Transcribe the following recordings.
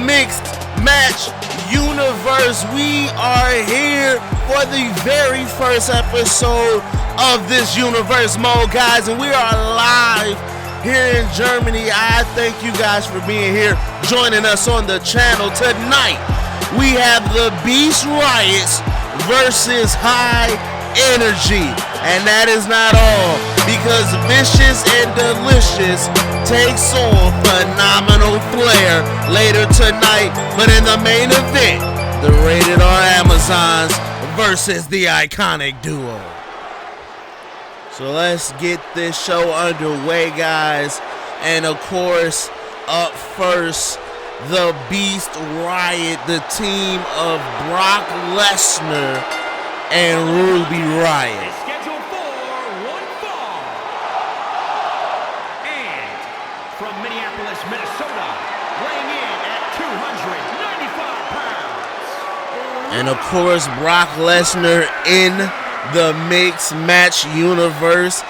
mixed match universe. We are here for the very first episode of this universe mode, guys, and we are live here in Germany. I thank you guys for being here, joining us on the channel. Tonight, we have the Beast Riots versus High Energy. And that is not all, because Vicious and Delicious takes on Phenomenal Flair later tonight. But in the main event, the Rated R Amazons versus the Iconic Duo. So let's get this show underway, guys. And of course, up first, the Beast Riot, the team of Brock Lesnar and Ruby Riott. Scheduled for one fall. And from Minneapolis, Minnesota, weighing in at 295 pounds. And of course, Brock Lesnar in the mixed match universe,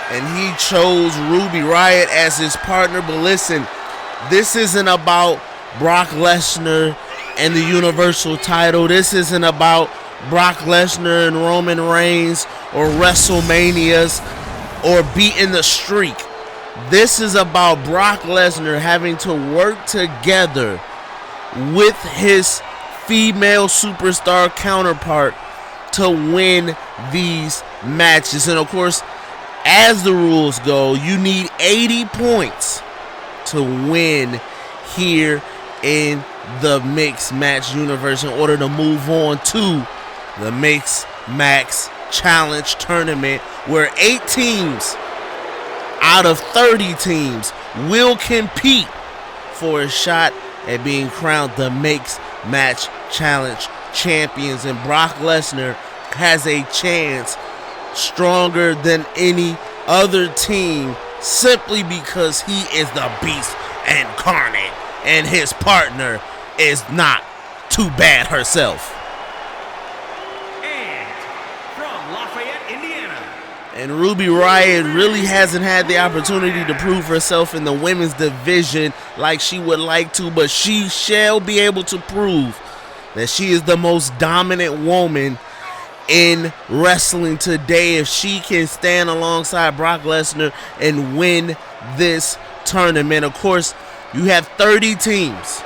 and he chose Ruby Riott as his partner. But listen, this isn't about Brock Lesnar and the Universal title. This isn't about Brock Lesnar and Roman Reigns or WrestleManias or beating the streak. This is about Brock Lesnar having to work together with his female superstar counterpart to win these matches. And of course, as the rules go, you need 80 points to win here in the mixed match universe in order to move on to the Mixed Max Challenge Tournament, where 8 teams out of 30 teams will compete for a shot at being crowned the Mixed Match Challenge champions. And Brock Lesnar has a chance stronger than any other team simply because he is the Beast incarnate and his partner is not too bad herself. And Ruby Riott really hasn't had the opportunity to prove herself in the women's division like she would like to, but she shall be able to prove that she is the most dominant woman in wrestling today if she can stand alongside Brock Lesnar and win this tournament. Of course, you have 30 teams.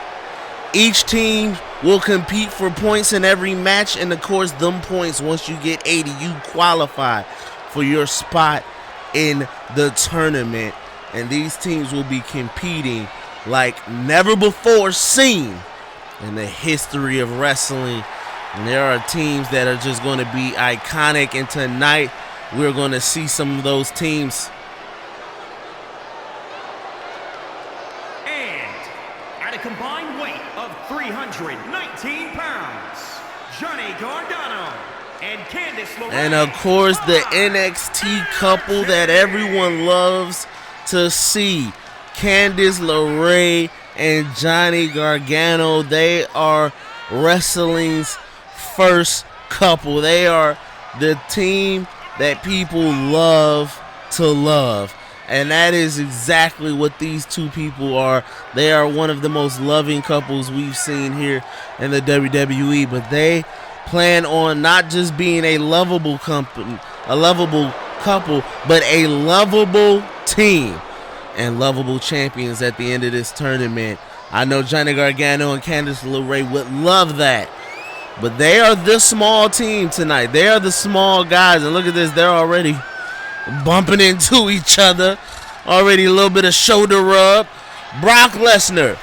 Each team will compete for points in every match, and of course, them points, once you get 80, you qualify for your spot in the tournament. And these teams will be competing like never before seen in the history of wrestling. And there are teams that are just going to be iconic, and tonight we're going to see some of those teams. And at a combined weight of 319 pounds, Johnny Gargano and Candice LeRae. And of course, the NXT couple that everyone loves to see, Candice LeRae and Johnny Gargano. They are wrestling's first couple. They are the team that people love to love. And that is exactly what these two people are. They are one of the most loving couples we've seen here in the WWE. But they plan on not just being a lovable couple, but a lovable team and lovable champions at the end of this tournament. I know Johnny Gargano and Candice LeRae would love that. But they are the small team tonight. They are the small guys. And look at this. They're already bumping into each other. Already a little bit of shoulder rub. Brock Lesnar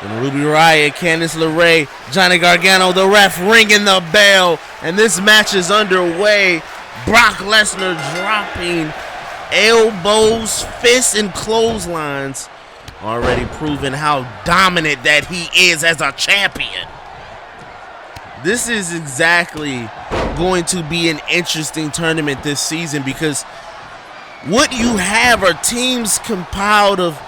and Ruby Riott, Candice LeRae, Johnny Gargano, the ref ringing the bell. And this match is underway. Brock Lesnar dropping elbows, fists, and clotheslines. Already proving how dominant that he is as a champion. This is exactly going to be an interesting tournament this season, because what you have are teams compiled of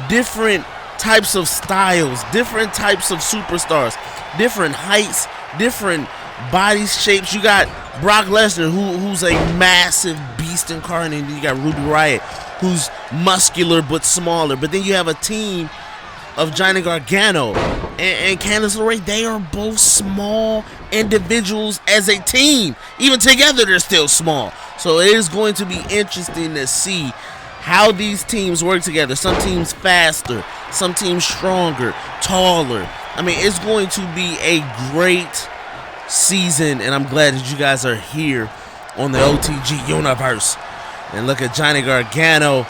different types of styles, different types of superstars, different heights, different body shapes. You got Brock Lesnar, who's a massive beast incarnate, and you got Ruby Riott, who's muscular but smaller. But then you have a team of Johnny Gargano, and Candice LeRae, they are both small individuals as a team. Even together, they're still small. So it is going to be interesting to see how these teams work together. Some teams faster, some teams stronger, taller. I mean, it's going to be a great season, and I'm glad that you guys are here on the OTG universe. And look at Johnny Gargano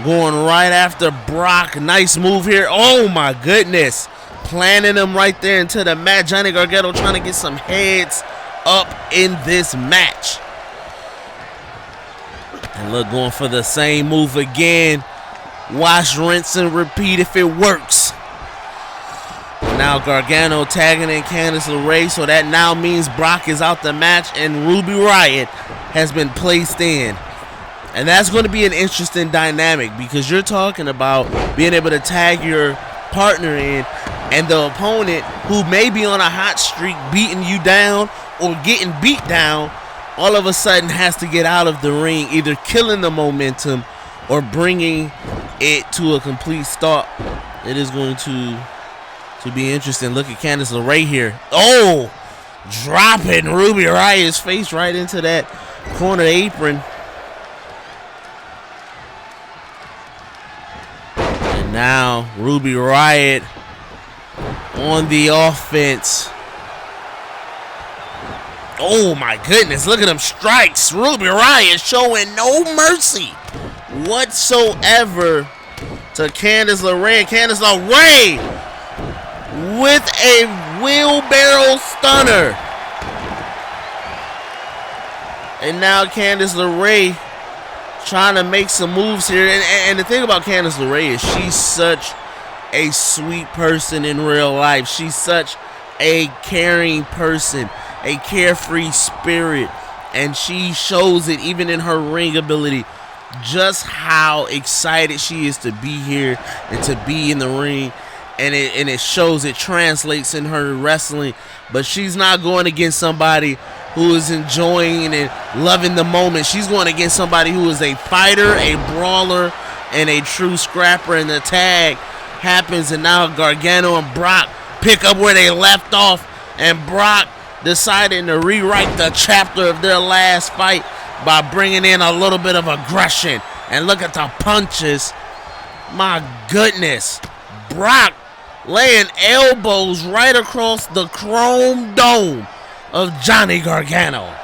going right after Brock. Nice move here. Oh my goodness. Planting him right there into the mat. Johnny Gargano trying to get some heads up in this match. And look, going for the same move again. Wash, rinse, and repeat if it works. And now Gargano tagging in Candice LeRae, so that now means Brock is out the match and Ruby Riott has been placed in. And that's going to be an interesting dynamic, because you're talking about being able to tag your partner in, and the opponent who may be on a hot streak beating you down or getting beat down all of a sudden has to get out of the ring, either killing the momentum or bringing it to a complete stop. It is going to be interesting. Look at Candice LeRae here. Oh, dropping Ruby Riott's face right into that corner apron. And now Ruby Riott on the offense. Oh my goodness, look at them strikes. Ruby Riott showing no mercy whatsoever to Candice LeRae. Candice LeRae with a wheelbarrow stunner. And now Candice LeRae trying to make some moves here. And the thing about Candice LeRae is she's such a sweet person in real life. She's such a caring person, a carefree spirit, and she shows it even in her ring ability, just how excited she is to be here and to be in the ring. And it shows, it translates in her wrestling. But she's not going against somebody who is enjoying and loving the moment. She's going against somebody who is a fighter, a brawler, and a true scrapper. And the tag happens, and now Gargano and Brock pick up where they left off, and Brock deciding to rewrite the chapter of their last fight by bringing in a little bit of aggression. And look at the punches. My goodness. Brock laying elbows right across the chrome dome of Johnny Gargano.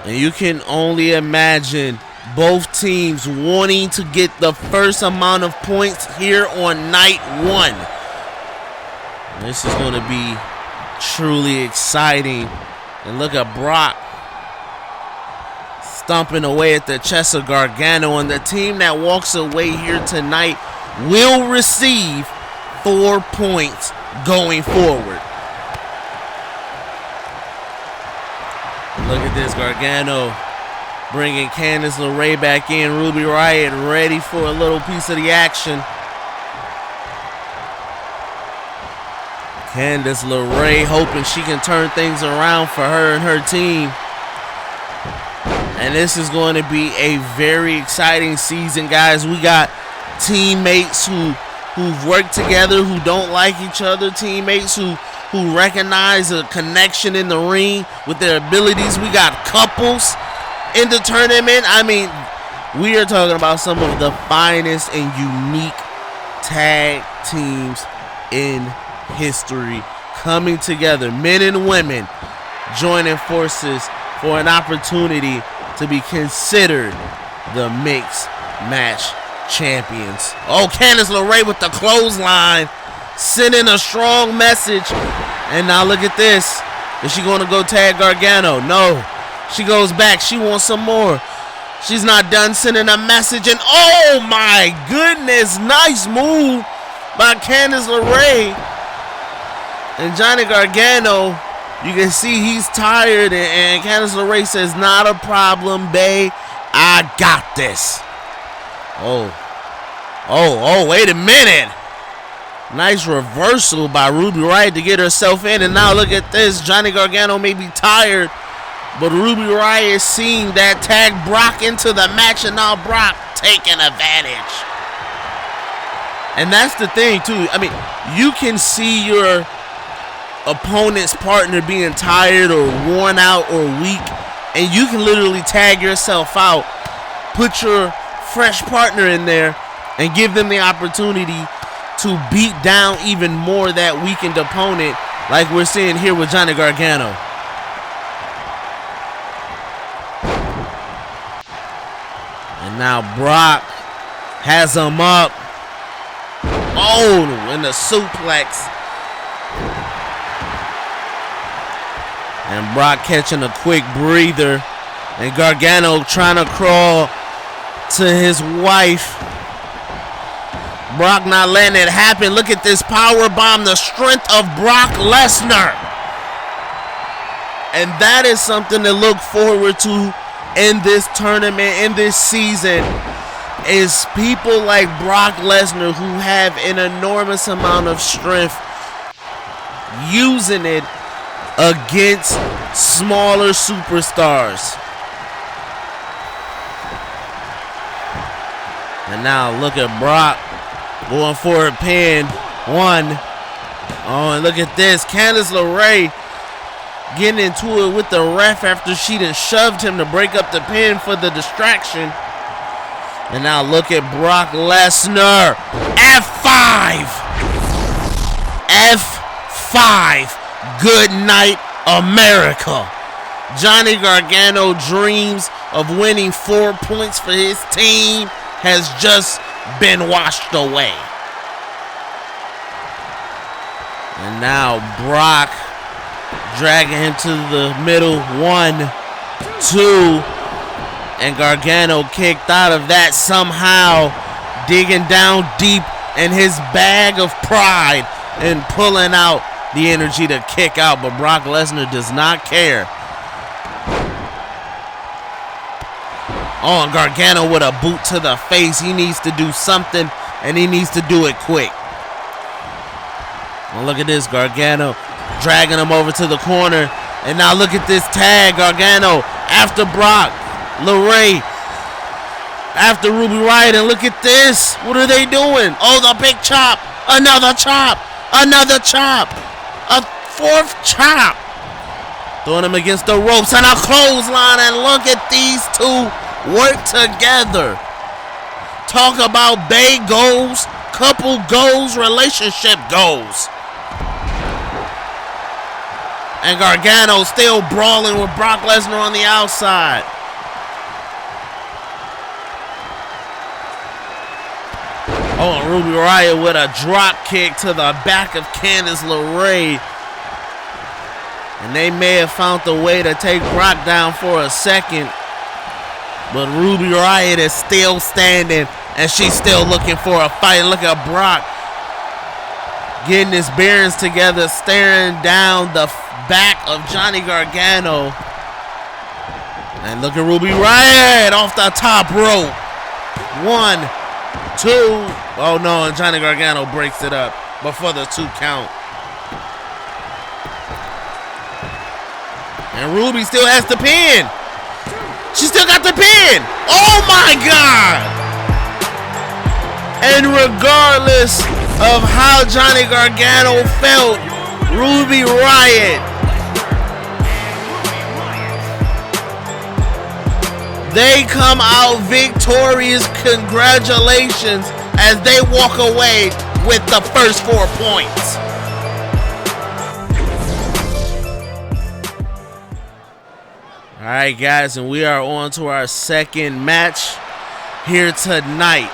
And you can only imagine both teams wanting to get the first amount of points here on night one. This is going to be truly exciting. And look at Brock stomping away at the chest of Gargano. And the team that walks away here tonight will receive 4 points going forward. Look at this, Gargano bringing Candice LeRae back in. Ruby Riott ready for a little piece of the action. Candice LeRae hoping she can turn things around for her and her team. And this is going to be a very exciting season, guys. We got teammates who've worked together, who don't like each other, teammates who recognize a connection in the ring with their abilities. We got couples in the tournament. I mean, we are talking about some of the finest and unique tag teams in history coming together, men and women joining forces for an opportunity to be considered the mixed match champions. Oh, Candice LeRae with the clothesline, sending a strong message. And now look at this. Is she going to go tag Gargano? No. She goes back. She wants some more. She's not done sending a message. And oh my goodness, nice move by Candice LeRae. And Johnny Gargano, you can see he's tired. And Candice LeRae says, not a problem, babe. I got this. Oh, wait a minute. Nice reversal by Ruby Riott to get herself in. And now look at this. Johnny Gargano may be tired, but Ruby Riott is seeing that tag Brock into the match, and now Brock taking advantage. And that's the thing, too. I mean, you can see your opponent's partner being tired or worn out or weak, and you can literally tag yourself out, put your fresh partner in there, and give them the opportunity to beat down even more that weakened opponent, like we're seeing here with Johnny Gargano. And now Brock has him up. Oh, and the suplex. And Brock catching a quick breather. And Gargano trying to crawl to his wife. Brock not letting it happen. Look at this power bomb. The strength of Brock Lesnar. And that is something to look forward to in this tournament, in this season, is people like Brock Lesnar who have an enormous amount of strength, using it against smaller superstars. And now look at Brock going for a pin. One. Oh, and look at this. Candice LeRae getting into it with the ref after she done shoved him to break up the pin for the distraction. And now look at Brock Lesnar. F5. F5. Good night, America. Johnny Gargano dreams of winning 4 points for his team has just been washed away. And now Brock dragging him to the middle. 1, 2. And Gargano kicked out of that somehow, digging down deep in his bag of pride and pulling out the energy to kick out. But Brock Lesnar does not care. Oh, and Gargano with a boot to the face. He needs to do something, and he needs to do it quick. Well, look at this. Gargano dragging him over to the corner. And now look at this tag. Gargano after Brock. LeRae after Ruby Riott. And look at this. What are they doing? Oh, the big chop. Another chop. Another chop. A fourth chop. Throwing him against the ropes and a clothesline. And look at these two work together. Talk about bae goals, couple goals, relationship goals. And Gargano still brawling with Brock Lesnar on the outside. Oh, and Ruby Riott with a drop kick to the back of Candice LeRae. And they may have found a way to take Brock down for a second. But Ruby Riott is still standing, and she's still looking for a fight. Look at Brock getting his bearings together, staring down the back of Johnny Gargano. And look at Ruby Riott off the top rope. 1, 2. Oh no, and Johnny Gargano breaks it up, but for the 2 count. And Ruby still has the pin. She still got the pin. Oh my God. And regardless of how Johnny Gargano felt, Ruby Riott, they come out victorious. Congratulations as they walk away with the first 4 points. All right, guys, and we are on to our second match here tonight.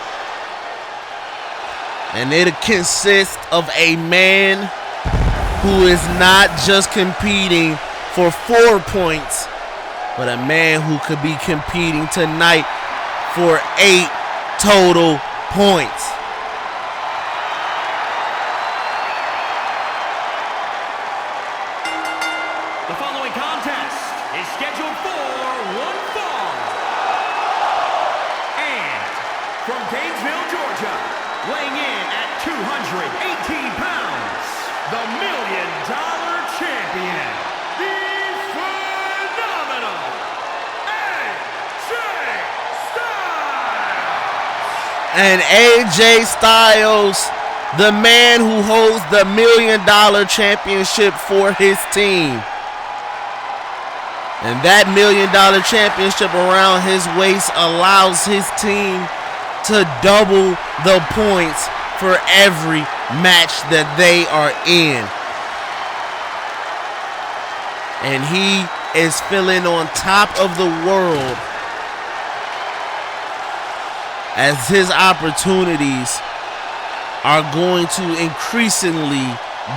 And it consists of a man who is not just competing for 4 points, but a man who could be competing tonight for 8 total points. The following contest is scheduled for one fall. And from Gainesville, Georgia, weighing in at 218 pounds, the $1 Million Champion, the phenomenal AJ Styles. And AJ Styles, the man who holds the $1 million championship for his team. And that $1 million championship around his waist allows his team to double the points for every match that they are in. And he is feeling on top of the world as his opportunities are going to increasingly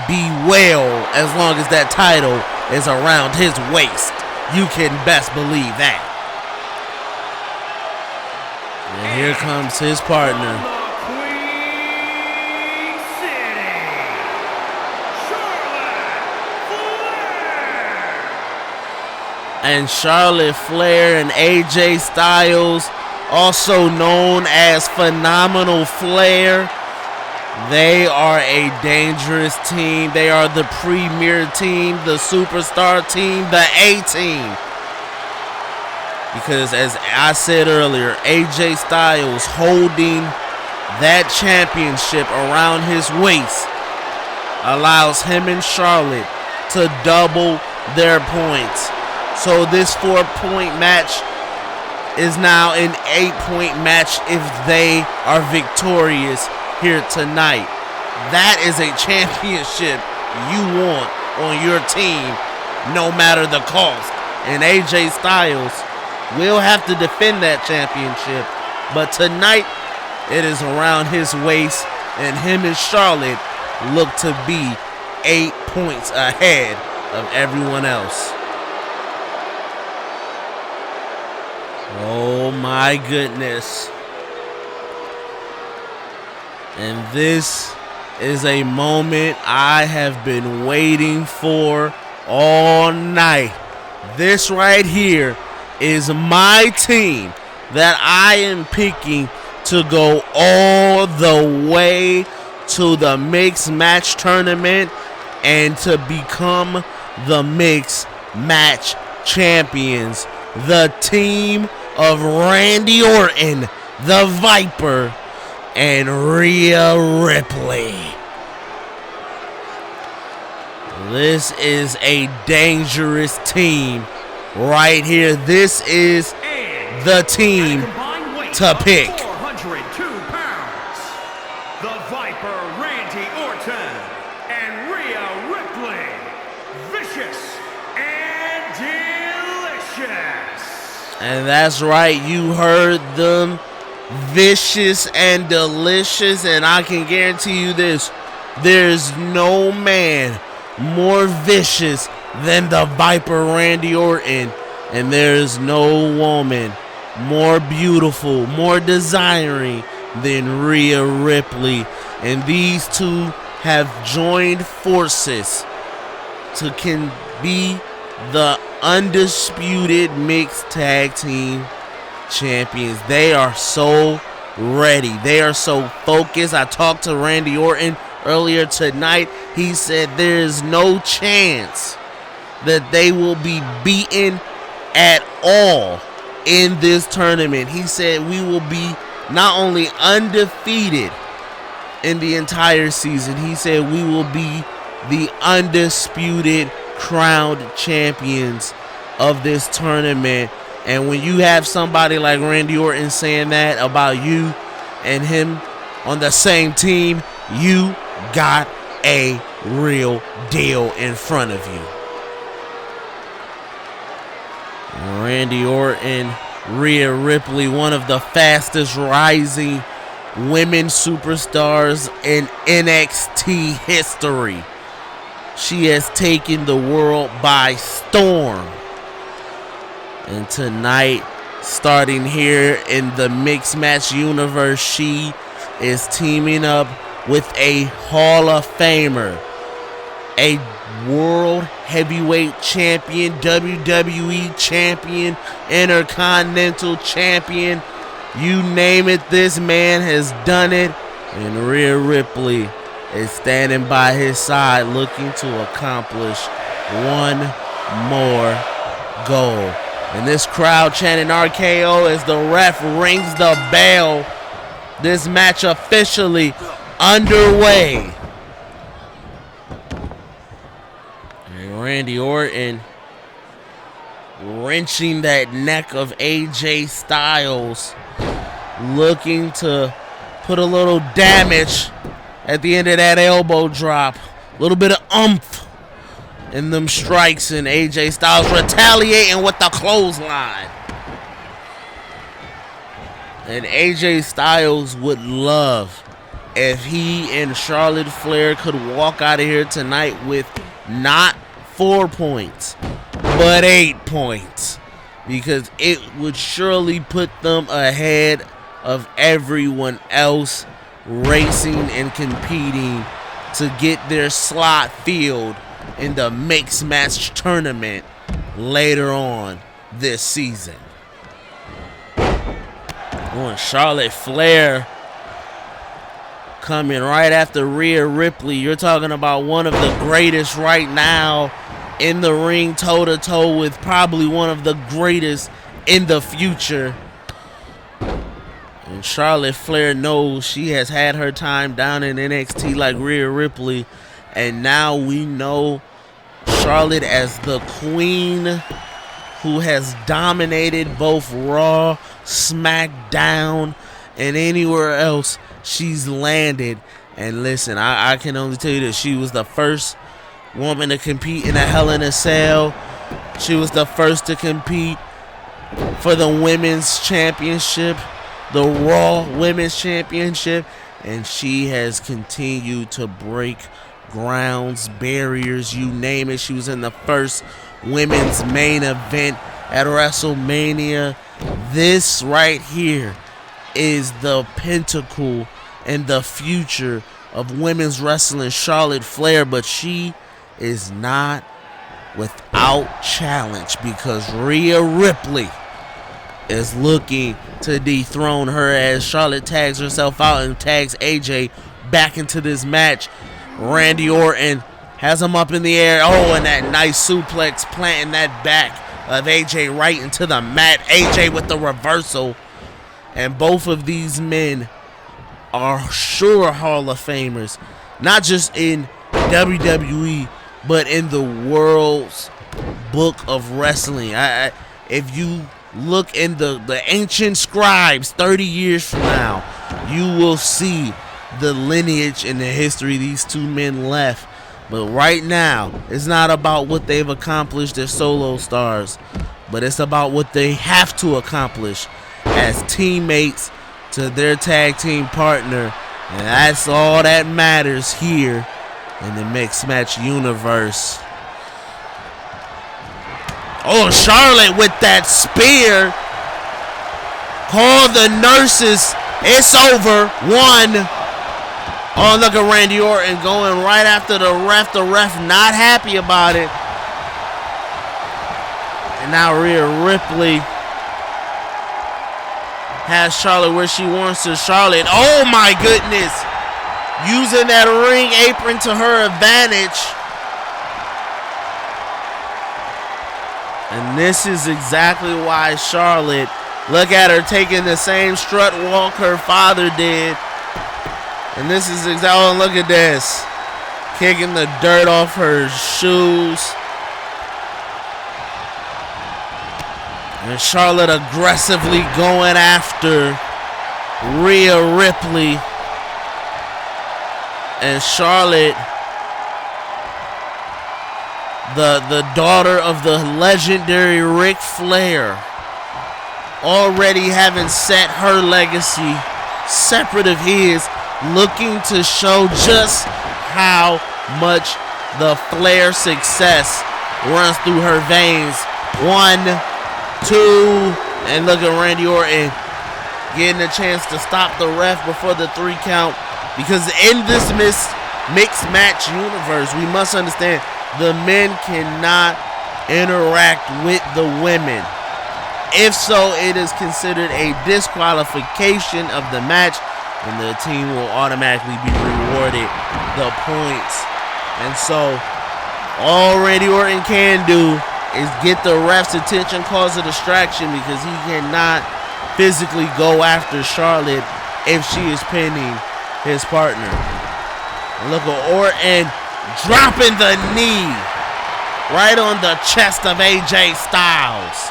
be well as long as that title is around his waist. You can best believe that. And here comes his partner. And Charlotte Flair and AJ Styles, also known as Phenomenal Flair, they are a dangerous team. They are the premier team, the superstar team, the A-team. Because as I said earlier, AJ Styles holding that championship around his waist allows him and Charlotte to double their points. So this 4-point match is now an 8-point match if they are victorious here tonight. That is a championship you want on your team, no matter the cost. And AJ Styles will have to defend that championship, but tonight it is around his waist, and him and Charlotte look to be 8 points ahead of everyone else. Oh my goodness. And this is a moment I have been waiting for all night. This right here is my team that I am picking to go all the way to the mixed match tournament and to become the mixed match champions. The team of Randy Orton, the Viper, and Rhea Ripley. This is a dangerous team right here. This is the team to pick. 402 pounds, the Viper Randy Orton and Rhea Ripley, vicious and delicious. And that's right, you heard them. Vicious and delicious, and I can guarantee you this: there's no man more vicious than the Viper Randy Orton, and there's no woman more beautiful, more desiring than Rhea Ripley. And these two have joined forces to can be the undisputed mixed tag team champions. They are so ready. They are so focused. I talked to Randy Orton earlier tonight. He said there is no chance that they will be beaten at all in this tournament. He said we will be not only undefeated in the entire season, he said we will be the undisputed crowned champions of this tournament. And when you have somebody like Randy Orton saying that about you and him on the same team, you got a real deal in front of you. Randy Orton, Rhea Ripley, one of the fastest rising women superstars in NXT history. She has taken the world by storm. And tonight, starting here in the mixed match universe, she is teaming up with a Hall of Famer, a world heavyweight champion, WWE champion, Intercontinental champion. You name it, this man has done it. And Rhea Ripley is standing by his side looking to accomplish one more goal. And this crowd chanting RKO as the ref rings the bell this match officially underway. And Randy Orton wrenching that neck of AJ Styles, looking to put a little damage at the end of that elbow drop. A little bit of oomph in them strikes, and AJ Styles retaliating with the clothesline. And AJ Styles would love if he and Charlotte Flair could walk out of here tonight with not 4 points, but 8 points, because it would surely put them ahead of everyone else racing and competing to get their slot filled in the mixed match tournament later on this season. Oh, Charlotte Flair coming right after Rhea Ripley. You're talking about one of the greatest right now in the ring, toe-to-toe with probably one of the greatest in the future. And Charlotte Flair knows she has had her time down in NXT like Rhea Ripley. And now we know Charlotte as the queen who has dominated both Raw, SmackDown, and anywhere else she's landed. And listen, I can only tell you that she was the first woman to compete in a Hell in a Cell. She was the first to compete for the Women's Championship, the Raw Women's Championship, and she has continued to break grounds, barriers, you name it. She was in the first women's main event at WrestleMania. This right here is the pinnacle and the future of women's wrestling, Charlotte Flair, but she is not without challenge because Rhea Ripley is looking to dethrone her as Charlotte tags herself out and tags AJ back into this match. Randy Orton has him up in the air. Oh, and that nice suplex planting that back of AJ right into the mat. AJ with the reversal. And both of these men are sure Hall of Famers, not just in WWE, but in the world's book of wrestling. If you look in the ancient scribes 30 years from now, you will see the lineage and the history these two men left. But right now, it's not about what they've accomplished as solo stars, but it's about what they have to accomplish as teammates to their tag team partner. And that's all that matters here in the mixed match universe. Oh, Charlotte with that spear. Call the nurses. It's over. 1. Oh, look at Randy Orton going right after the ref. The ref not happy about it. And now Rhea Ripley has Charlotte where she wants to. Charlotte, oh my goodness, using that ring apron to her advantage. And this is exactly why Charlotte, look at her taking the same strut walk her father did. And this is exactly, oh, look at this, kicking the dirt off her shoes. And Charlotte aggressively going after Rhea Ripley. And Charlotte, the daughter of the legendary Ric Flair, already having set her legacy separate of his, looking to show just how much the Flair success runs through her veins. 1, 2, and look at Randy Orton getting a chance to stop the ref before the 3 count. Because in this mixed match universe, we must understand the men cannot interact with the women. If so, it is considered a disqualification of the match, and the team will automatically be rewarded the points. And so, all Randy Orton can do is get the ref's attention, cause a distraction, because he cannot physically go after Charlotte if she is pinning his partner. And look at Orton dropping the knee right on the chest of AJ Styles.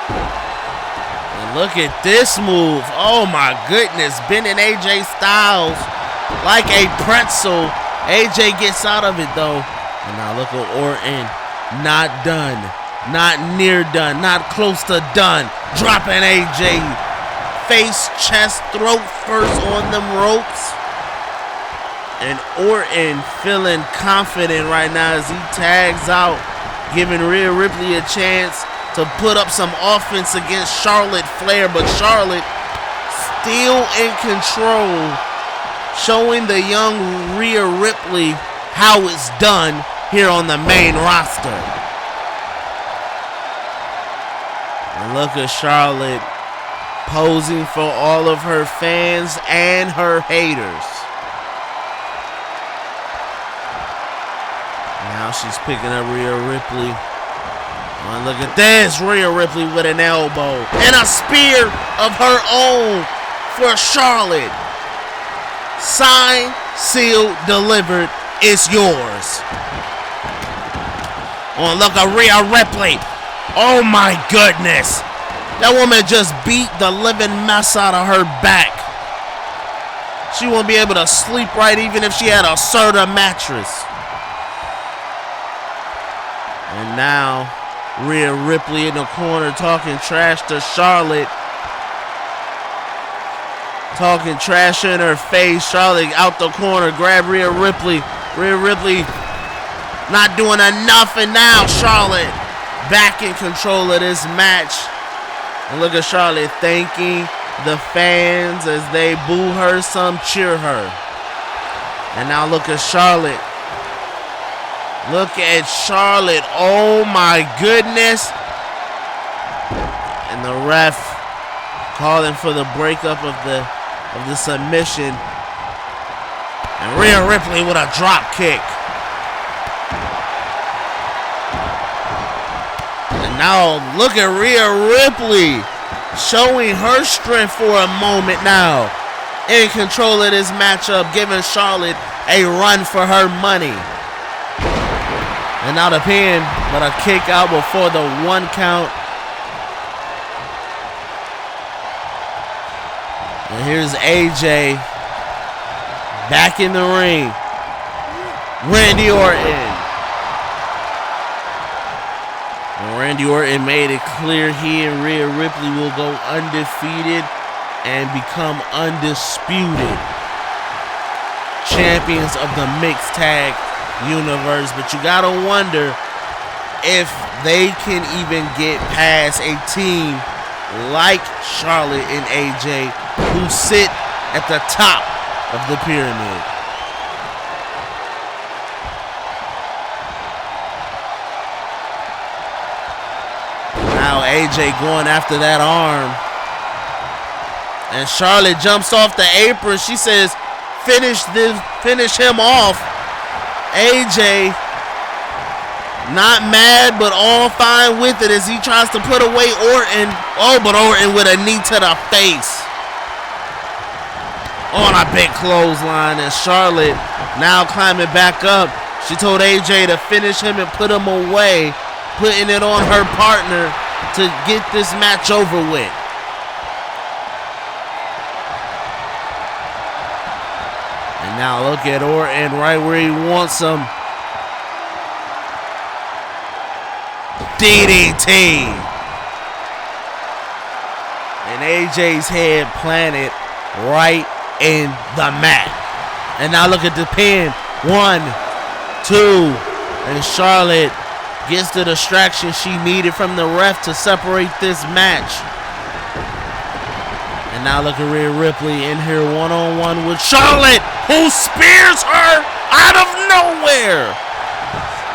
And look at this move. Oh my goodness, bending AJ Styles like a pretzel. AJ gets out of it though. And now look at Orton, not done, not near done, not close to done. Dropping AJ face, chest, throat first on them ropes. And Orton feeling confident right now as he tags out, giving Rhea Ripley a chance to put up some offense against Charlotte Flair. But Charlotte still in control, showing the young Rhea Ripley how it's done here on the main roster. And look at Charlotte posing for all of her fans and her haters. Now she's picking up Rhea Ripley. Oh, look at this. Rhea Ripley with an elbow and a spear of her own for Charlotte. Signed, sealed, delivered. It's yours. Oh, look at Rhea Ripley. Oh my goodness. That woman just beat the living mess out of her back. She won't be able to sleep right even if she had a Serta mattress. And now Rhea Ripley in the corner talking trash to Charlotte. Talking trash in her face. Charlotte out the corner. Grab Rhea Ripley. Rhea Ripley not doing enough. And now Charlotte back in control of this match. And look at Charlotte thanking the fans as they boo her, some cheer her. And now look at Charlotte. Look at Charlotte. Oh my goodness. And the ref calling for the breakup of the submission. And Rhea Ripley with a drop kick. And now look at Rhea Ripley showing her strength for a moment now. In control of this matchup, giving Charlotte a run for her money. And now the pin, but a kick out before the 1 count. And here's AJ back in the ring. Randy Orton. And Randy Orton made it clear he and Rhea Ripley will go undefeated and become undisputed champions of the mixed tag universe. But you gotta wonder if they can even get past a team like Charlotte and AJ, who sit at the top of the pyramid. Now AJ going after that arm. And Charlotte jumps off the apron. She says, finish him off. AJ not mad, but all fine with it as he tries to put away Orton. Oh, but Orton with a knee to the face. On a big clothesline, and Charlotte now climbing back up. She told AJ to finish him and put him away, putting it on her partner to get this match over with. And now look at Orton right where he wants him. DDT. And AJ's head planted right in the mat. And now look at the pin. 1, 2. And Charlotte gets the distraction she needed from the ref to separate this match. And now look at Rhea Ripley in here one-on-one with Charlotte, who spears her out of nowhere.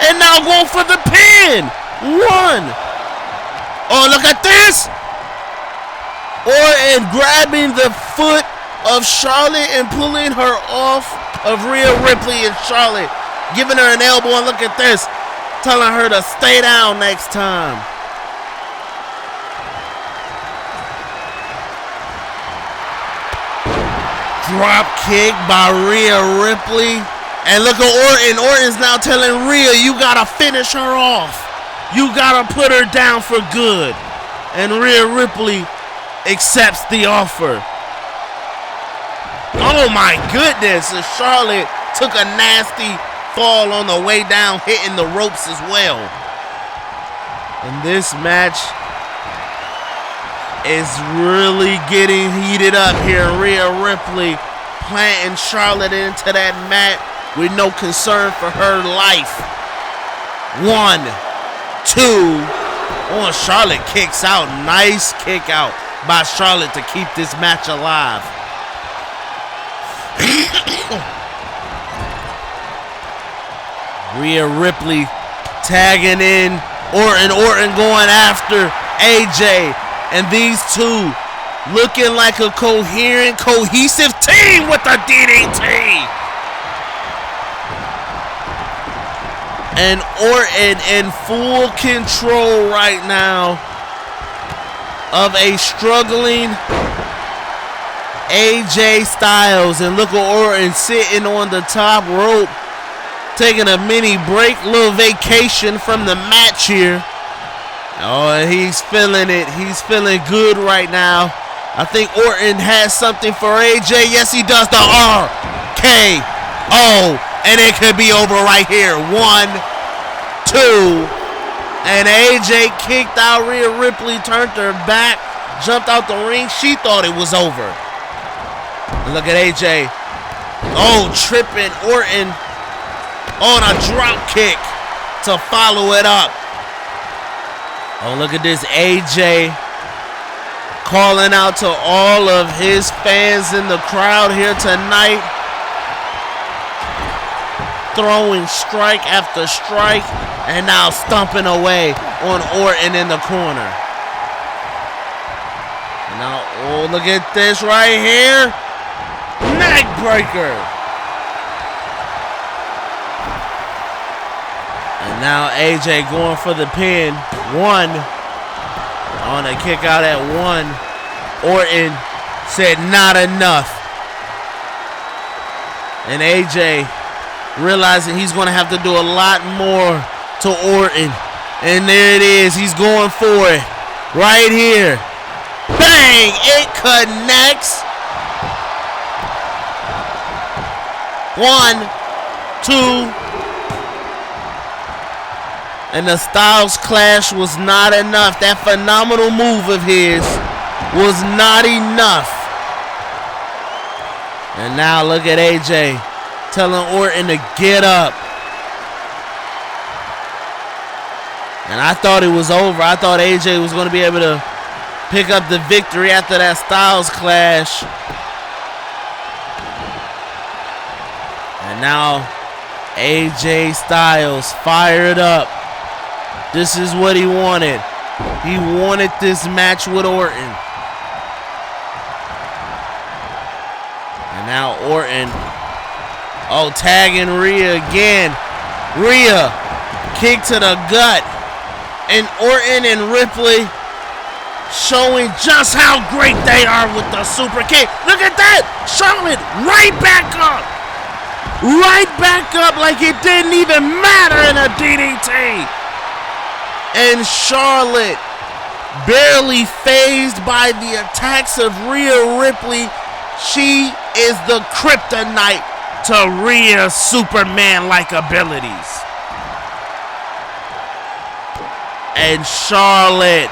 And now go for the pin. 1. Oh, look at this. Orton grabbing the foot of Charlotte and pulling her off of Rhea Ripley, and Charlotte giving her an elbow. And look at this, telling her to stay down next time. . 1, Drop kick by Rhea Ripley. And look at Orton. Orton's now telling Rhea, you gotta finish her off. You gotta put her down for good. And Rhea Ripley accepts the offer. Oh my goodness. And Charlotte took a nasty fall on the way down, hitting the ropes as well. And this match is really getting heated up here. Rhea Ripley planting Charlotte into that mat with no concern for her life. 1, 2. Oh, Charlotte kicks out. Nice kick out by Charlotte to keep this match alive. Rhea Ripley tagging in Orton. Orton going after AJ. And these two looking like a coherent, cohesive team with the DDT. And Orton in full control right now of a struggling AJ Styles. And look at Orton sitting on the top rope, taking a mini break, little vacation from the match here. Oh, and he's feeling it. He's feeling good right now. I think Orton has something for AJ. Yes, he does. The RKO. And it could be over right here. 1, 2. And AJ kicked out. Rhea Ripley turned her back, jumped out the ring. She thought it was over. And look at AJ. Oh, tripping Orton on a drop kick to follow it up. Oh, look at this. AJ calling out to all of his fans in the crowd here tonight. Throwing strike after strike. And now stomping away on Orton in the corner. And now, oh, look at this right here. Neck breaker. And now AJ going for the pin. 1. On a kick out at 1. Orton said not enough. And AJ realizing he's going to have to do a lot more to Orton. And there it is. He's going for it. Right here. Bang! It connects. 1, 2. And the Styles Clash was not enough. That phenomenal move of his was not enough. And now look at AJ telling Orton to get up. And I thought it was over. I thought AJ was going to be able to pick up the victory after that Styles Clash. And now AJ Styles fired up. This is what he wanted. He wanted this match with Orton. And now Orton, oh, tagging Rhea again. Rhea, kick to the gut. And Orton and Ripley showing just how great they are with the super kick. Look at that. Charlotte right back up. Right back up like it didn't even matter in a DDT. And Charlotte barely fazed by the attacks of Rhea Ripley. She is the kryptonite to Rhea's Superman-like abilities. And Charlotte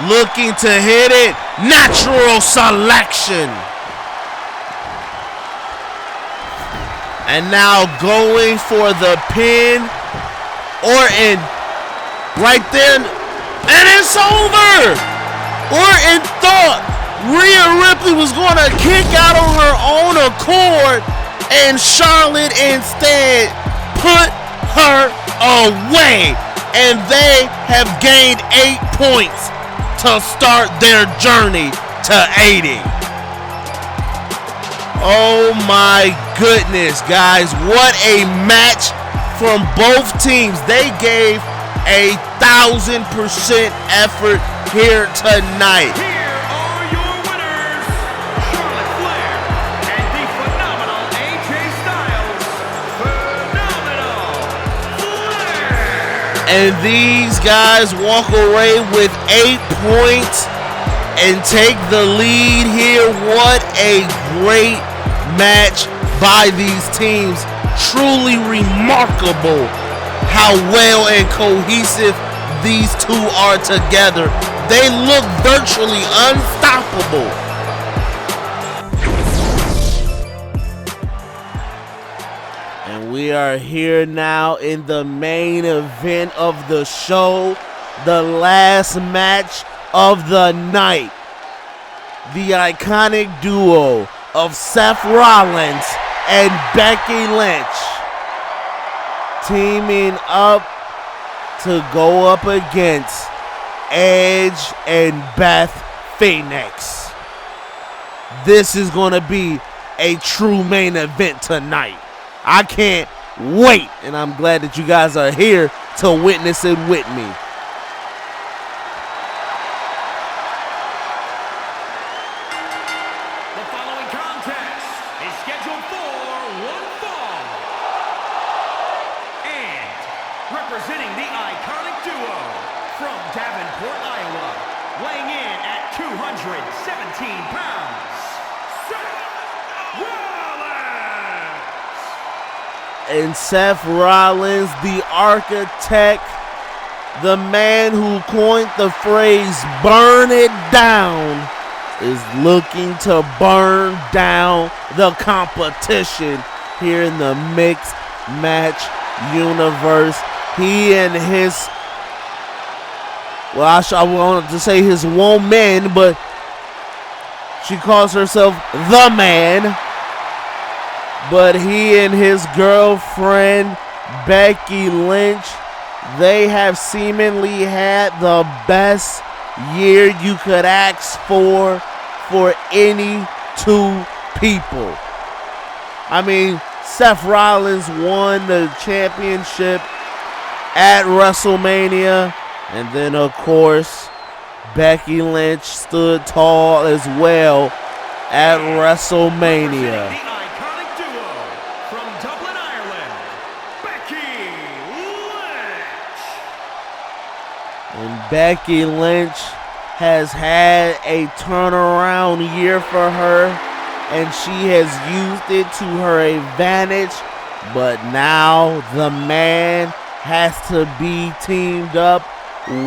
looking to hit it. Natural selection. And now going for the pin. Orton right there. And it's over. Orton thought Rhea Ripley was going to kick out on her own accord. And Charlotte instead put her away. And they have gained 8 points to start their journey to 80. Oh my goodness, guys. What a match from both teams. They gave 1,000% effort here tonight. Here are your winners, Charlotte And these guys walk away with 8 points and take the lead here. What a great match by these teams. Truly remarkable how well and cohesive these two are together. They look virtually unstoppable. And we are here now in the main event of the show, the last match of the night. The iconic duo of Seth Rollins and Becky Lynch teaming up to go up against Edge and Beth Phoenix. This is going to be a true main event tonight. I can't wait, and I'm glad that you guys are here to witness it with me. The following contest is scheduled for one fall. And representing the iconic duo from Davenport, Iowa, weighing in at 217 pounds, Seth Rollins. And Seth Rollins, the architect, the man who coined the phrase "burn it down," is looking to burn down the competition here in the mixed match universe. He and his, well, I wanted to say his woman, but she calls herself the man. But he and his girlfriend, Becky Lynch, they have seemingly had the best year you could ask for any two people. I mean, Seth Rollins won the championship at WrestleMania, and then of course Becky Lynch stood tall as well at WrestleMania. The iconic duo from Dublin, Ireland, Becky Lynch. And Becky Lynch has had a turnaround year for her, and she has used it to her advantage. But now the man has to be teamed up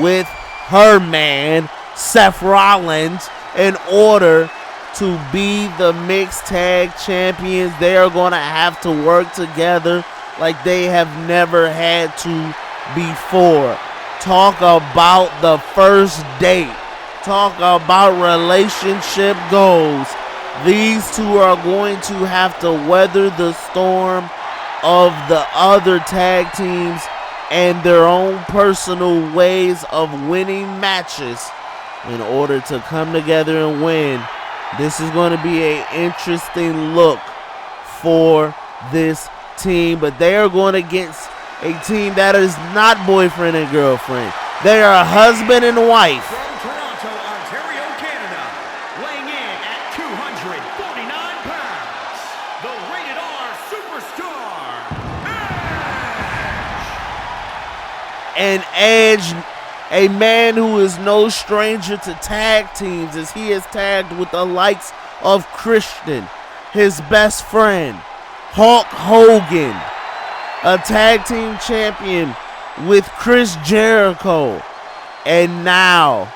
with her man, Seth Rollins, in order to be the mixed tag champions. They are going to have to work together like they have never had to before. Talk about the first date. Talk about relationship goals. These two are going to have to weather the storm of the other tag teams and their own personal ways of winning matches in order to come together and win. This is going to be an interesting look for this team, but they are going against a team that is not boyfriend and girlfriend. They are husband and wife. From Toronto, Ontario, Canada, weighing in at 249 pounds, the Rated R Superstar, Edge. And Edge, a man who is no stranger to tag teams, as he has tagged with the likes of Christian, his best friend, Hulk Hogan, a tag team champion with Chris Jericho, and now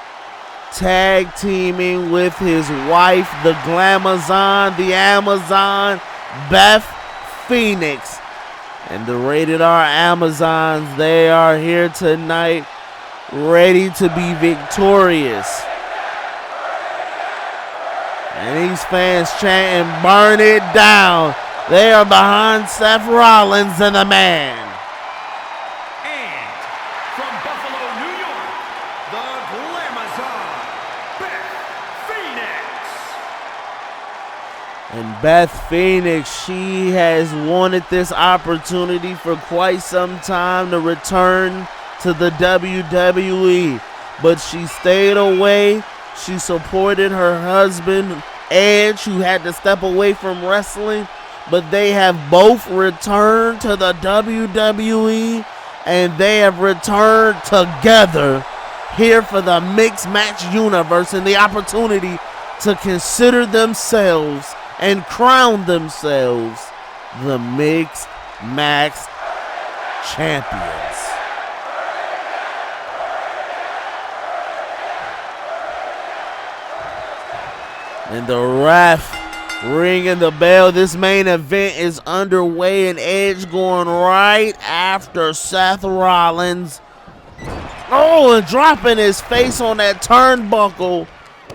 tag teaming with his wife, the Glamazon, the Amazon, Beth Phoenix. And the Rated R Amazons, they are here tonight, ready to be victorious. And these fans chanting, "Burn it down." They are behind Seth Rollins and the man. And from Buffalo, New York, the Glamazon, Beth Phoenix. And Beth Phoenix, she has wanted this opportunity for quite some time to return to the WWE, but she stayed away. She supported her husband, Edge, who had to step away from wrestling, but they have both returned to the WWE, and they have returned together here for the Mixed Match Universe and the opportunity to consider themselves and crown themselves the Mixed Match Champions. And the ref ringing the bell. This main event is underway, and Edge going right after Seth Rollins. Oh, and dropping his face on that turnbuckle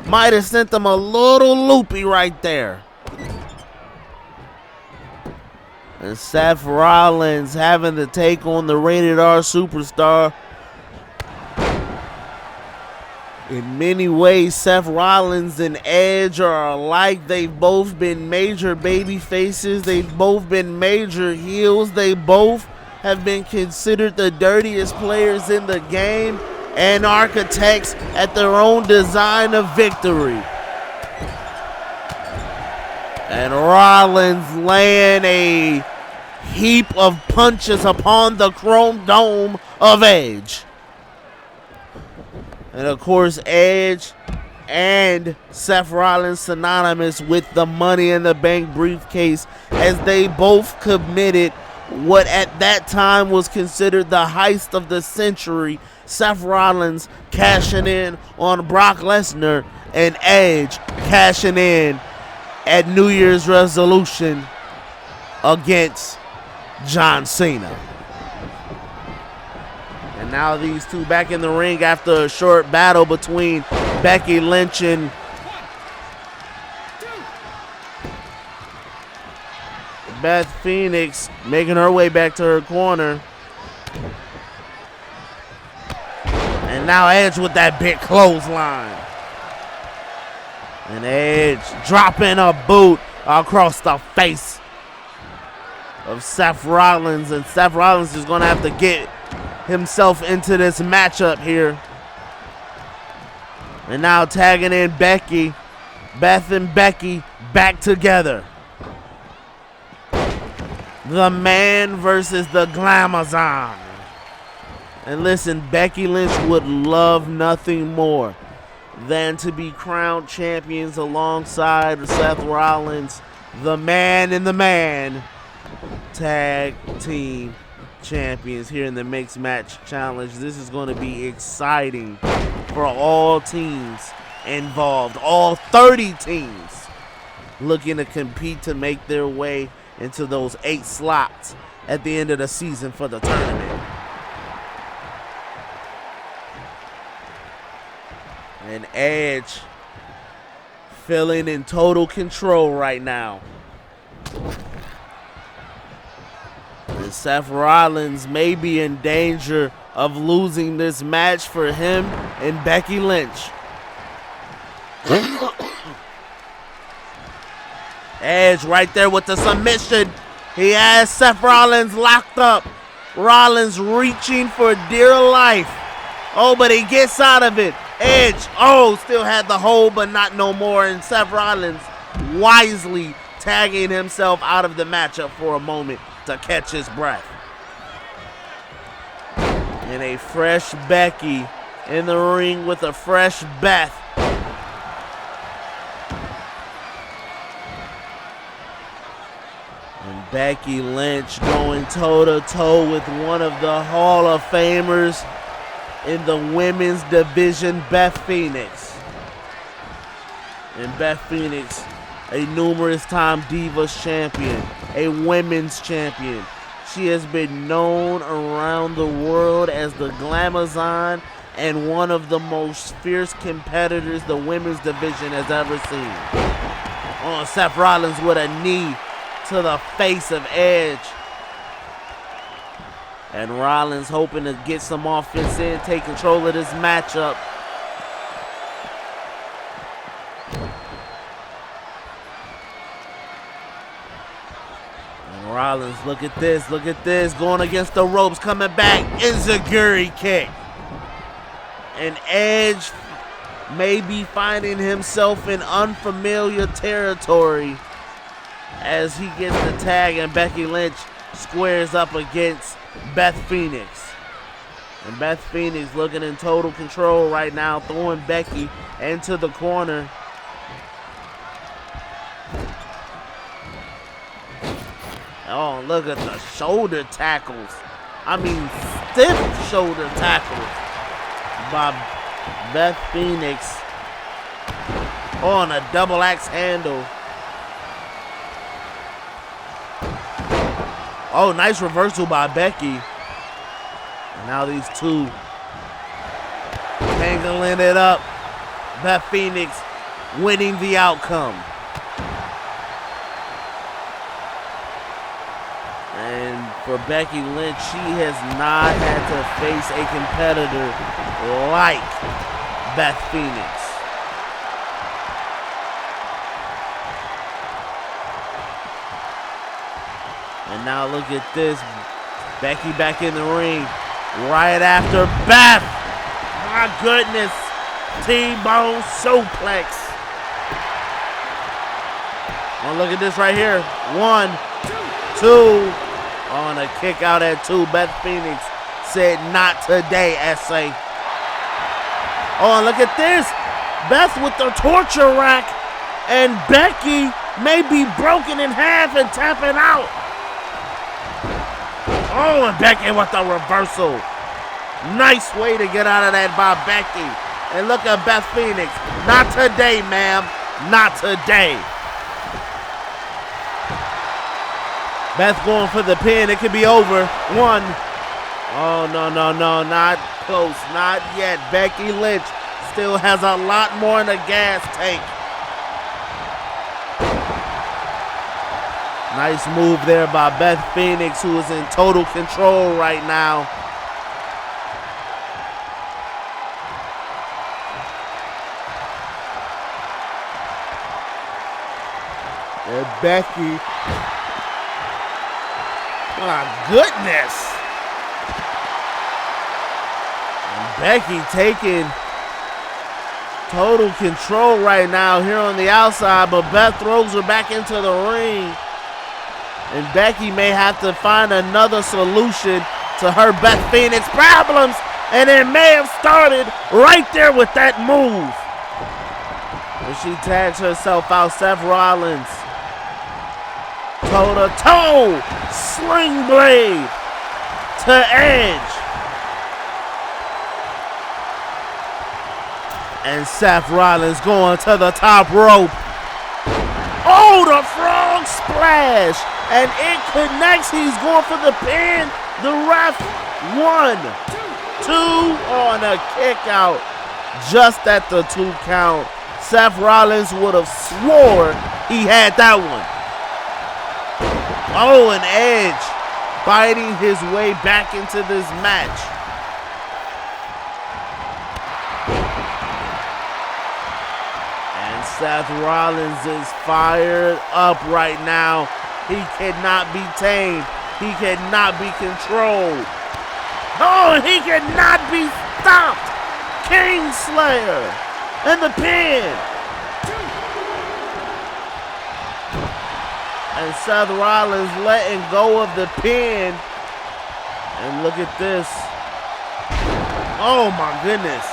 might have sent him a little loopy right there. And Seth Rollins having to take on the Rated R Superstar. In many ways, Seth Rollins and Edge are alike. They've both been major baby faces. They've both been major heels. They both have been considered the dirtiest players in the game and architects at their own design of victory. And Rollins laying a heap of punches upon the chrome dome of Edge. And of course, Edge and Seth Rollins synonymous with the Money in the Bank briefcase, as they both committed what at that time was considered the heist of the century. Seth Rollins cashing in on Brock Lesnar, and Edge cashing in at New Year's resolution against John Cena. And now these two back in the ring after a short battle between Becky Lynch and Beth Phoenix, making her way back to her corner. And now Edge with that big clothesline. And Edge dropping a boot across the face of Seth Rollins. And Seth Rollins is going to have to get himself into this matchup here. And now tagging in Becky. Beth and Becky back together. The Man versus the Glamazon. And listen, Becky Lynch would love nothing more than to be crowned champions alongside Seth Rollins, the Man and the Man tag team champions here in the Mixed Match Challenge. This is going to be exciting for all teams involved. All 30 teams looking to compete to make their way into those 8 slots at the end of the season for the tournament. And Edge feeling in total control right now. And Seth Rollins may be in danger of losing this match for him and Becky Lynch. Edge right there with the submission. He has Seth Rollins locked up. Rollins reaching for dear life. Oh, but he gets out of it. Edge, still had the hold, but not no more. And Seth Rollins wisely tagging himself out of the matchup for a moment to catch his breath. And a fresh Becky in the ring with a fresh Beth. And Becky Lynch going toe-to-toe with one of the Hall of Famers in the women's division, Beth Phoenix. And Beth Phoenix, a numerous-time Divas champion, a women's champion. She has been known around the world as the Glamazon and one of the most fierce competitors the women's division has ever seen. Seth Rollins with a knee to the face of Edge. And Rollins hoping to get some offense in, take control of this matchup. And Rollins, look at this, going against the ropes, coming back, enziguri kick. And Edge may be finding himself in unfamiliar territory as he gets the tag and Becky Lynch squares up against Beth Phoenix. And Beth Phoenix looking in total control right now, throwing Becky into the corner. Oh, look at the shoulder tackles. I mean, stiff shoulder tackles by Beth Phoenix on a double axe handle. Oh, nice reversal by Becky. And now these two tangling it up. Beth Phoenix winning the outcome. And for Becky Lynch, she has not had to face a competitor like Beth Phoenix. And now look at this. Becky back in the ring right after Beth. My goodness. T-bone suplex. Oh, look at this right here. 1, 2. On a kick out at 2. Beth Phoenix said, "Not today, SA." Oh, and look at this. Beth with the torture rack. And Becky may be broken in half and tapping out. Oh, and Becky with the reversal. Nice way to get out of that by Becky. And look at Beth Phoenix. "Not today, ma'am. Not today." Beth going for the pin. It could be over. 1. Oh, no, no, no. Not close. Not yet. Becky Lynch still has a lot more in the gas tank. Nice move there by Beth Phoenix, who is in total control right now. And Becky. My goodness. And Becky taking total control right now here on the outside, but Beth throws her back into the ring. And Becky may have to find another solution to her Beth Phoenix problems. And it may have started right there with that move. And she tags herself out. Seth Rollins. Toe-to-toe. Sling blade to Edge. And Seth Rollins going to the top rope. Oh, the frog splash. And it connects. He's going for the pin. The ref. 1, 2 on a kick out. Just at the 2 count. Seth Rollins would have swore he had that one. Oh, and Edge fighting his way back into this match. And Seth Rollins is fired up right now. He cannot be tamed. He cannot be controlled. Oh, he cannot be stopped. Kingslayer and the pin. And Seth Rollins letting go of the pin. And look at this. Oh my goodness.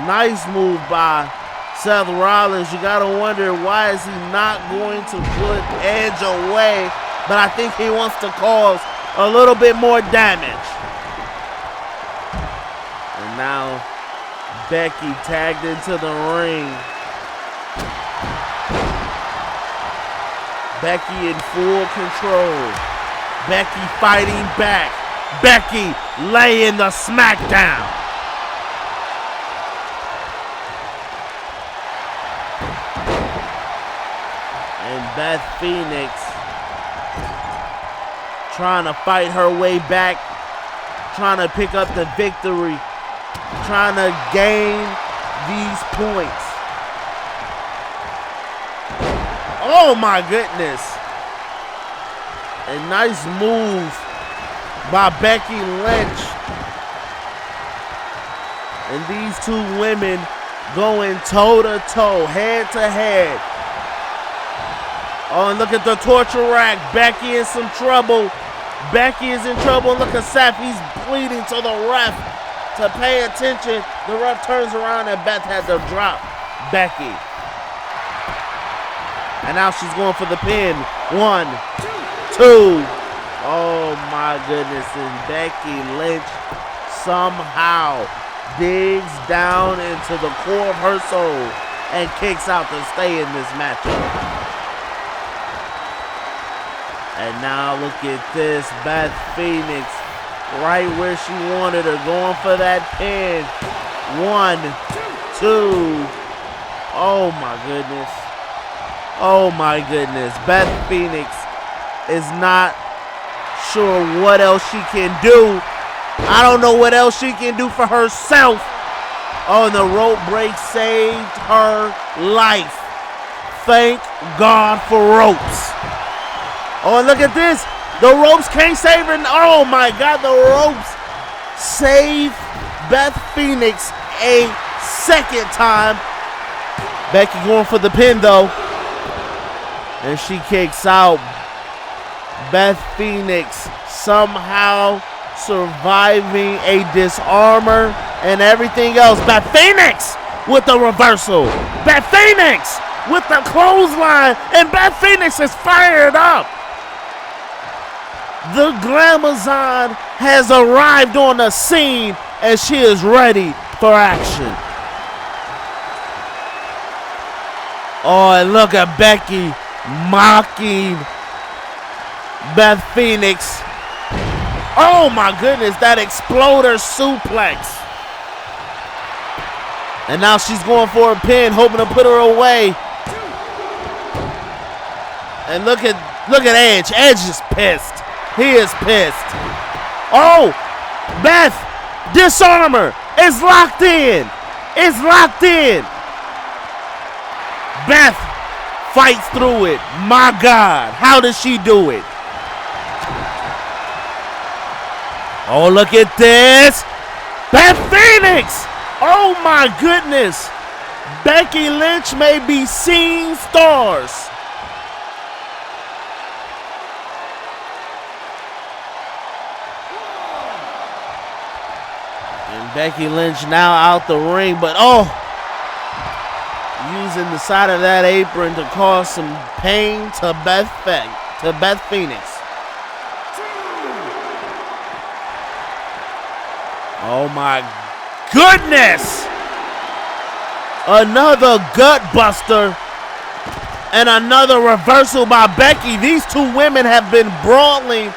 Nice move by Seth Rollins. You gotta wonder, why is he not going to put Edge away? But I think he wants to cause a little bit more damage. And now Becky tagged into the ring. Becky in full control. Becky fighting back. Becky laying the smackdown. And Beth Phoenix trying to fight her way back. Trying to pick up the victory. Trying to gain these points. Oh my goodness. A nice move by Becky Lynch. And these two women going toe to toe, head to head. Oh, and look at the torture rack. Becky in some trouble. Becky is in trouble. And look at Seth. He's pleading to the ref to pay attention. The ref turns around and Beth had to drop Becky. And now she's going for the pin. 1, 2. Oh my goodness. And Becky Lynch somehow digs down into the core of her soul and kicks out to stay in this matchup. And now look at this, Beth Phoenix, right where she wanted her, going for that pin. 1, 2. Oh my goodness. Oh my goodness. Beth Phoenix is not sure what else she can do. I don't know what else she can do for herself. Oh, and the rope break saved her life. Thank God for ropes. Oh, and look at this. The ropes can't save her. Oh, my God. The ropes save Beth Phoenix a second time. Becky going for the pin, though. And she kicks out. Beth Phoenix somehow surviving a disarmor and everything else. Beth Phoenix with the reversal. Beth Phoenix with the clothesline. And Beth Phoenix is fired up. The Glamazon has arrived on the scene and she is ready for action. Oh, and look at Becky mocking Beth Phoenix. Oh my goodness, that exploder suplex. And now she's going for a pin, hoping to put her away. And look at Edge. Edge is pissed. He is pissed. Oh, Beth, disarmor is locked in. It's locked in. Beth fights through it. My God, how does she do it? Oh, look at this. Beth Phoenix. Oh, my goodness. Becky Lynch may be seeing stars. And Becky Lynch now out the ring, but using the side of that apron to cause some pain to Beth Phoenix. Oh my goodness! Another gut buster and another reversal by Becky. These two women have been brawling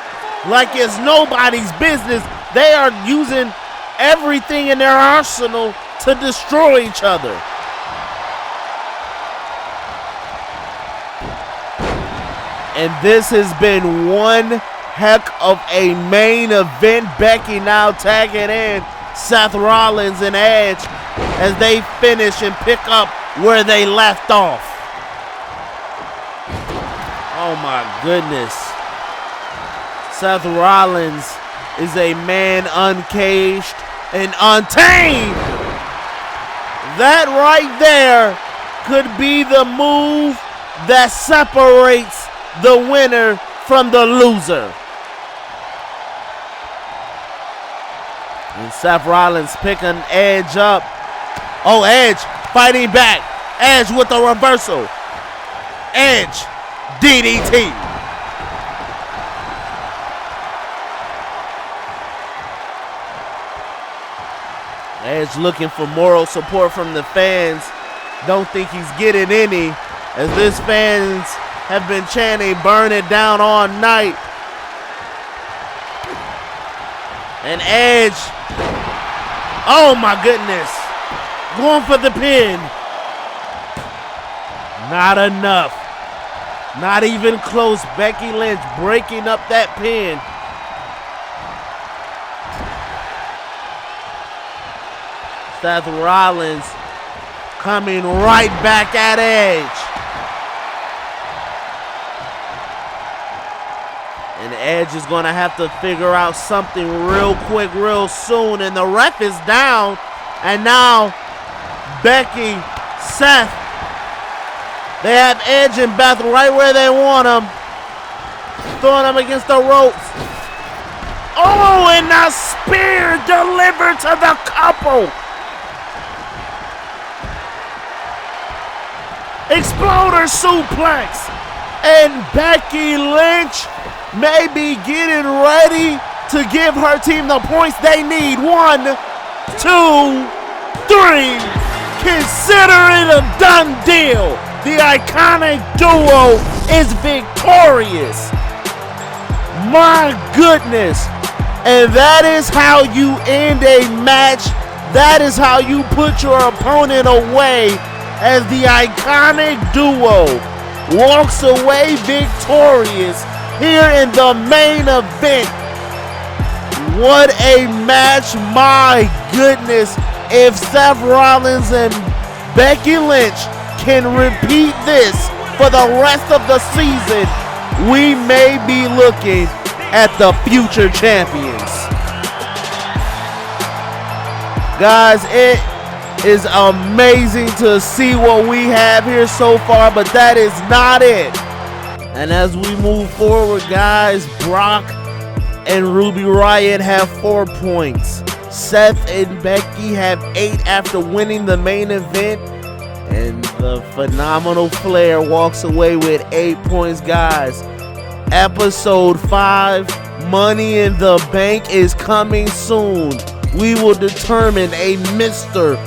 like it's nobody's business. They are using everything in their arsenal to destroy each other. And this has been one heck of a main event. Becky now tagging in Seth Rollins and Edge as they finish and pick up where they left off. Oh my goodness. Seth Rollins is a man uncaged and untamed. That right there could be the move that separates the winner from the loser. And Seth Rollins picking Edge up. Oh, Edge fighting back. Edge with the reversal. Edge, DDT. Edge looking for moral support from the fans. Don't think he's getting any, as this fans have been chanting "burn it down" all night. And Edge, oh my goodness, going for the pin. Not enough. Not even close. Becky Lynch breaking up that pin. Seth Rollins coming right back at Edge. And Edge is going to have to figure out something real quick, real soon. And the ref is down. And now Becky, Seth, they have Edge and Beth right where they want them. Throwing them against the ropes. Oh, and a spear delivered to the couple. Exploder suplex. And Becky Lynch may be getting ready to give her team the points they need. 1, 2, 3. Consider it a done deal. The iconic duo is victorious. My goodness. And that is how you end a match. That is how you put your opponent away, as the iconic duo walks away victorious here in the main event. What a match, my goodness. If Seth Rollins and Becky Lynch can repeat this for the rest of the season, we may be looking at the future champions. Guys, it is amazing to see what we have here so far, but that is not it. And as we move forward, guys, Brock and Ruby Riott have 4 points. Seth and Becky have 8 after winning the main event. And the phenomenal Flair walks away with 8 points, guys. Episode 5, Money in the Bank, is coming soon. We will determine a Mr.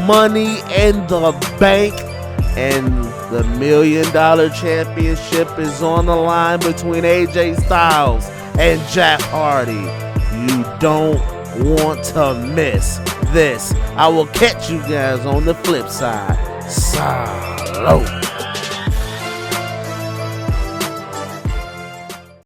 Money in the Bank, and the $1 Million Championship is on the line between AJ Styles and Jeff Hardy. You don't want to miss this. I will catch you guys on the flip side. Salute.